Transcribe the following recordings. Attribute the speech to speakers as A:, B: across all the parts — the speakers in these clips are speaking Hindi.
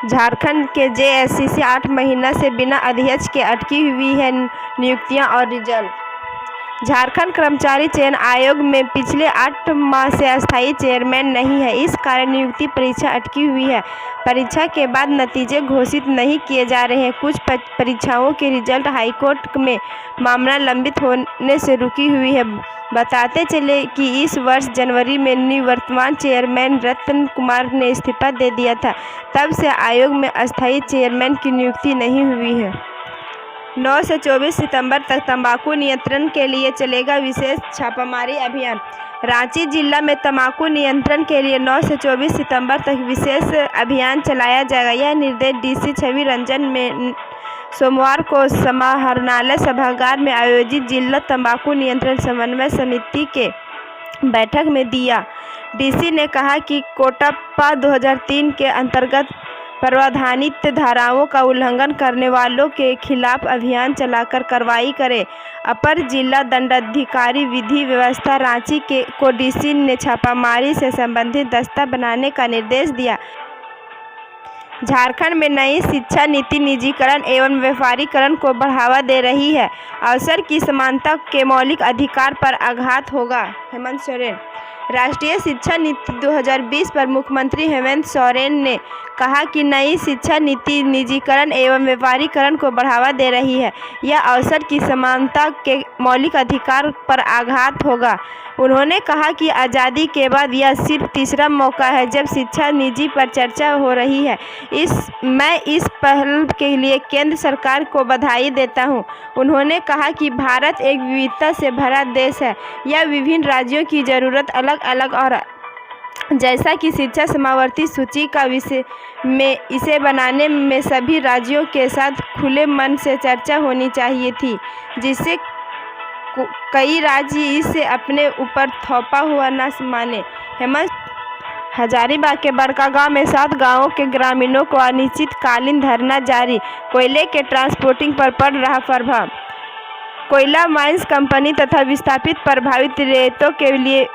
A: झारखंड के जेएससीसी 8 महीना से बिना अध्यक्ष के अटकी हुई है नियुक्तियां और रिजल्ट। झारखंड कर्मचारी चयन आयोग में पिछले 8 माह से अस्थायी चेयरमैन नहीं है। इस कारण नियुक्ति परीक्षा अटकी हुई है। परीक्षा के बाद नतीजे घोषित नहीं किए जा रहे हैं। कुछ परीक्षाओं के रिजल्ट हाईकोर्ट में मामला लंबित होने से रुकी हुई है। बताते चले कि इस वर्ष जनवरी में निवर्तमान चेयरमैन रतन कुमार ने इस्तीफा दे दिया था। तब से आयोग में अस्थायी चेयरमैन की नियुक्ति नहीं हुई है। 9 से 24 सितंबर तक तंबाकू नियंत्रण के लिए चलेगा विशेष छापामारी अभियान। रांची जिला में तंबाकू नियंत्रण के लिए 9 से 24 सितंबर तक विशेष अभियान चलाया जाएगा। यह निर्देश डीसी छवि रंजन में सोमवार को समाहरणालय सभागार में आयोजित जिला तंबाकू नियंत्रण समन्वय समिति के बैठक में दिया। डीसी ने कहा कि कोटप्पा 2003 के अंतर्गत प्रावधानित धाराओं का उल्लंघन करने वालों के खिलाफ अभियान चलाकर कार्रवाई करें। अपर जिला दंडाधिकारी विधि व्यवस्था रांची को डीसी ने छापामारी से संबंधित दस्ता बनाने का निर्देश दिया। झारखंड में नई शिक्षा नीति निजीकरण एवं व्यापारीकरण को बढ़ावा दे रही है। अवसर की समानता के मौलिक अधिकार पर आघात होगा। हेमंत सोरेन। राष्ट्रीय शिक्षा नीति 2020 पर मुख्यमंत्री हेमंत सोरेन ने कहा कि नई शिक्षा नीति निजीकरण एवं व्यापारीकरण को बढ़ावा दे रही है। यह अवसर की समानता के मौलिक अधिकार पर आघात होगा। उन्होंने कहा कि आज़ादी के बाद यह सिर्फ तीसरा मौका है जब शिक्षा नीति पर चर्चा हो रही है। मैं इस पहल के लिए केंद्र सरकार को बधाई देता हूं। उन्होंने कहा कि भारत एक विविधता से भरा देश है। यह विभिन्न राज्यों की ज़रूरत अलग अलग और जैसा कि शिक्षा समावर्ती सूची का विषय में इसे बनाने में सभी राज्यों के साथ खुले मन से चर्चा होनी चाहिए थी, जिससे कई राज्य इसे अपने ऊपर थोपा हुआ न माने। हेमंत। हजारीबाग के बड़कागांव में 7 गांवों के ग्रामीणों को अनिश्चितकालीन धरना जारी। कोयले के ट्रांसपोर्टिंग पर पड़ रहा प्रभाव। कोयला माइंस कंपनी तथा विस्थापित प्रभावित रेतों के लिए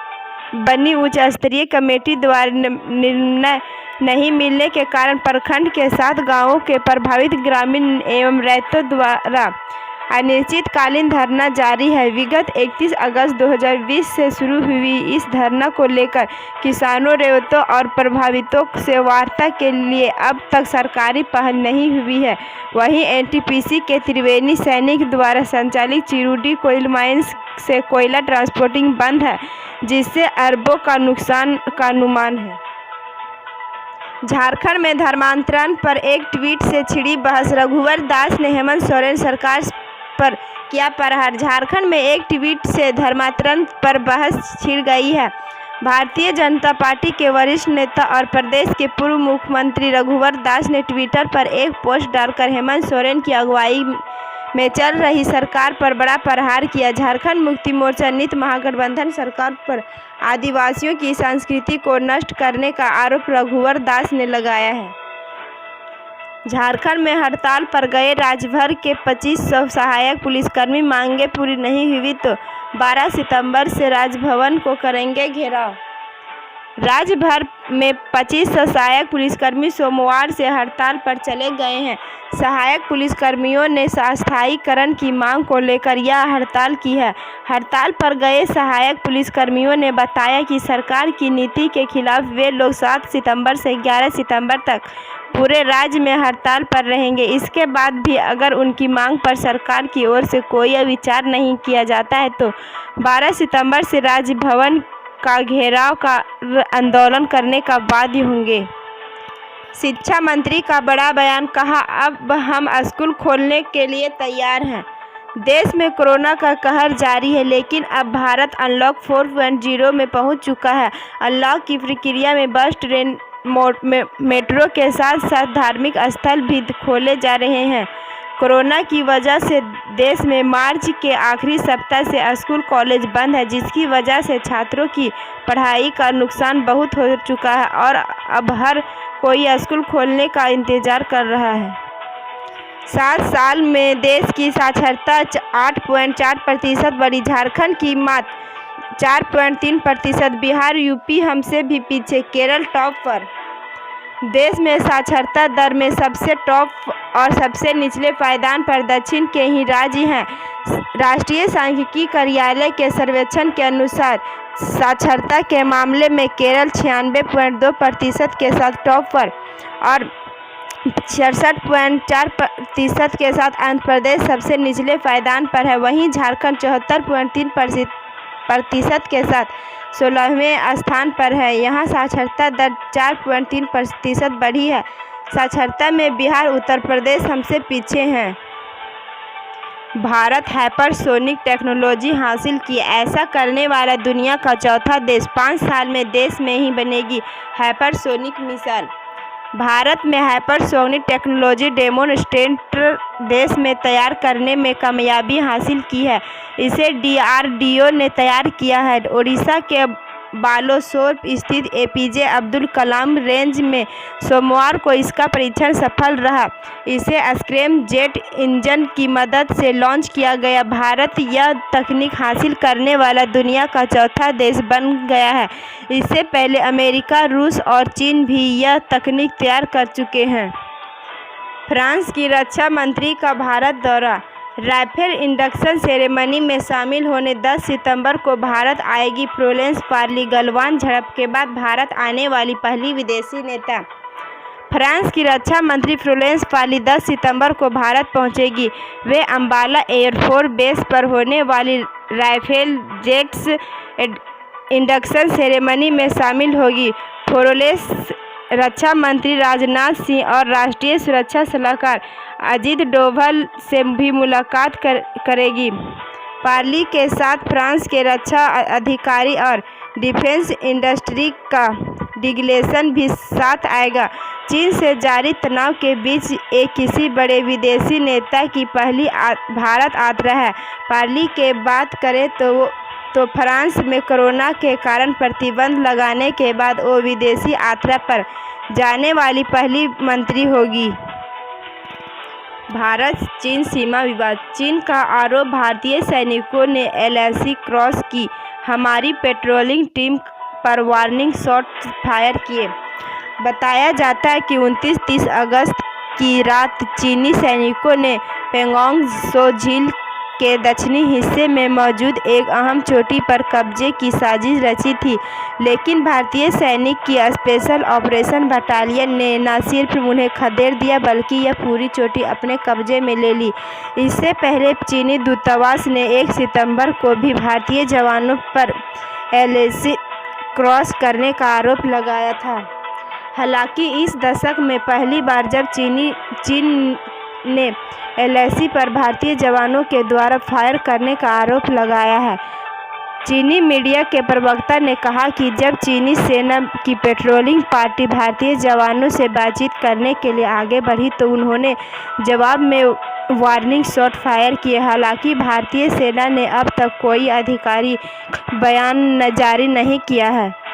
A: बनी उच्च स्तरीय कमेटी द्वारा निर्णय नहीं मिलने के कारण प्रखंड के 7 गांवों के प्रभावित ग्रामीण एवं रैयतों द्वारा अनिश्चितकालीन धरना जारी है। विगत 31 अगस्त 2020 से शुरू हुई इस धरना को लेकर किसानों, रैयतों और प्रभावितों से वार्ता के लिए अब तक सरकारी पहल नहीं हुई है। वहीं एनटीपीसी के त्रिवेणी सैनिक द्वारा संचालित चिरुडी कोयल माइंस से कोयला ट्रांसपोर्टिंग बंद है, जिससे अरबों का नुकसान का अनुमान है। झारखंड में धर्मांतरण पर एक ट्वीट से छिड़ी बहस। रघुवर दास ने हेमंत सोरेन सरकार पर किया प्रहार। झारखंड में एक ट्वीट से धर्मांतरण पर बहस छिड़ गई है। भारतीय जनता पार्टी के वरिष्ठ नेता और प्रदेश के पूर्व मुख्यमंत्री रघुवर दास ने ट्विटर पर एक पोस्ट डालकर हेमंत सोरेन की अगुवाई में चल रही सरकार पर बड़ा प्रहार किया। झारखंड मुक्ति मोर्चा नीत महागठबंधन सरकार पर आदिवासियों की संस्कृति को नष्ट करने का आरोप रघुवर दास ने लगाया है। झारखंड में हड़ताल पर गए राज्यभर के 2500 सहायक पुलिसकर्मी मांगे पूरी नहीं हुई तो 12 सितंबर से राजभवन को करेंगे घेराव। राज्य भर में 2500 सहायक पुलिसकर्मी सोमवार से हड़ताल पर चले गए हैं। सहायक पुलिसकर्मियों ने अस्थायीकरण की मांग को लेकर यह हड़ताल की है। हड़ताल पर गए सहायक पुलिसकर्मियों ने बताया कि सरकार की नीति के खिलाफ वे लोग 7 सितंबर से 11 सितंबर तक पूरे राज्य में हड़ताल पर रहेंगे। इसके बाद भी अगर उनकी मांग पर सरकार की ओर से कोई विचार नहीं किया जाता है तो 12 सितंबर से राजभवन का घेराव का आंदोलन करने का बाध्य होंगे। शिक्षा मंत्री का बड़ा बयान। कहा, अब हम स्कूल खोलने के लिए तैयार हैं। देश में कोरोना का कहर जारी है, लेकिन अब भारत अनलॉक 4.0 में पहुंच चुका है। अनलॉक की प्रक्रिया में बस, ट्रेन, मेट्रो के साथ साथ धार्मिक स्थल भी खोले जा रहे हैं। कोरोना की वजह से देश में मार्च के आखिरी सप्ताह से स्कूल कॉलेज बंद है, जिसकी वजह से छात्रों की पढ़ाई का नुकसान बहुत हो चुका है और अब हर कोई स्कूल खोलने का इंतजार कर रहा है। 7 साल में देश की साक्षरता 8.4% बढ़ी। झारखंड की मात्र 4.3%। बिहार, यूपी हमसे भी पीछे। केरल टॉप पर। देश में साक्षरता दर में सबसे टॉप और सबसे निचले पायदान पर दक्षिण के ही राज्य हैं। राष्ट्रीय सांख्यिकी कार्यालय के सर्वेक्षण के अनुसार साक्षरता के मामले में केरल 96.2% के साथ टॉप पर और 66.4% के साथ आंध्र प्रदेश सबसे निचले पायदान पर है। वहीं झारखंड 74.3% के साथ 16वें स्थान पर है। यहाँ साक्षरता दर 4.3% बढ़ी है। साक्षरता में बिहार उत्तर प्रदेश हमसे पीछे हैं। भारत हाइपरसोनिक टेक्नोलॉजी हासिल की, ऐसा करने वाला दुनिया का चौथा देश। 5 साल में देश में ही बनेगी हाइपरसोनिक मिसाइल। भारत में हाइपरसोनिक टेक्नोलॉजी डेमोन्स्ट्रेटर देश में तैयार करने में कामयाबी हासिल की है। इसे DRDO ने तैयार किया है। ओडिशा के बालासोर स्थित APJ अब्दुल कलाम रेंज में सोमवार को इसका परीक्षण सफल रहा। इसे स्क्रैम जेट इंजन की मदद से लॉन्च किया गया। भारत यह तकनीक हासिल करने वाला दुनिया का चौथा देश बन गया है। इससे पहले अमेरिका, रूस और चीन भी यह तकनीक तैयार कर चुके हैं। फ्रांस की रक्षा मंत्री का भारत दौरा। राफेल इंडक्शन सेरेमनी में शामिल होने 10 सितंबर को भारत आएगी फ्लोरेंस पार्ली। गलवान झड़प के बाद भारत आने वाली पहली विदेशी नेता। फ्रांस की रक्षा मंत्री फ्लोरेंस पार्ली 10 सितंबर को भारत पहुंचेगी। वे अंबाला एयरफोर्स बेस पर होने वाली राफेल जेट्स इंडक्शन सेरेमनी में शामिल होगी। फ्लोरेंस रक्षा मंत्री राजनाथ सिंह और राष्ट्रीय सुरक्षा सलाहकार अजीत डोभाल से भी मुलाकात करेगी। पार्ली के साथ फ्रांस के रक्षा अधिकारी और डिफेंस इंडस्ट्री का डिलेगेशन भी साथ आएगा। चीन से जारी तनाव के बीच एक किसी बड़े विदेशी नेता की पहली भारत यात्रा है। पार्ली के बात करें तो फ्रांस में कोरोना के कारण प्रतिबंध लगाने के बाद वो विदेशी यात्रा पर जाने वाली पहली मंत्री होगी। भारत चीन सीमा विवाद। चीन का आरोप, भारतीय सैनिकों ने LAC क्रॉस की, हमारी पेट्रोलिंग टीम पर वार्निंग शॉट फायर किए। बताया जाता है कि 29-30 अगस्त की रात चीनी सैनिकों ने पेंगोंग त्सो झील के दक्षिणी हिस्से में मौजूद एक अहम चोटी पर कब्जे की साजिश रची थी, लेकिन भारतीय सैनिक की स्पेशल ऑपरेशन बटालियन ने न सिर्फ उन्हें खदेड़ दिया बल्कि यह पूरी चोटी अपने कब्जे में ले ली। इससे पहले चीनी दूतावास ने 1 सितंबर को भी भारतीय जवानों पर LAC क्रॉस करने का आरोप लगाया था। हालांकि इस दशक में पहली बार जब चीन ने LAC पर भारतीय जवानों के द्वारा फायर करने का आरोप लगाया है। चीनी मीडिया के प्रवक्ता ने कहा कि जब चीनी सेना की पेट्रोलिंग पार्टी भारतीय जवानों से बातचीत करने के लिए आगे बढ़ी तो उन्होंने जवाब में वार्निंग शॉट फायर किए। हालांकि भारतीय सेना ने अब तक कोई आधिकारिक बयान जारी नहीं किया है।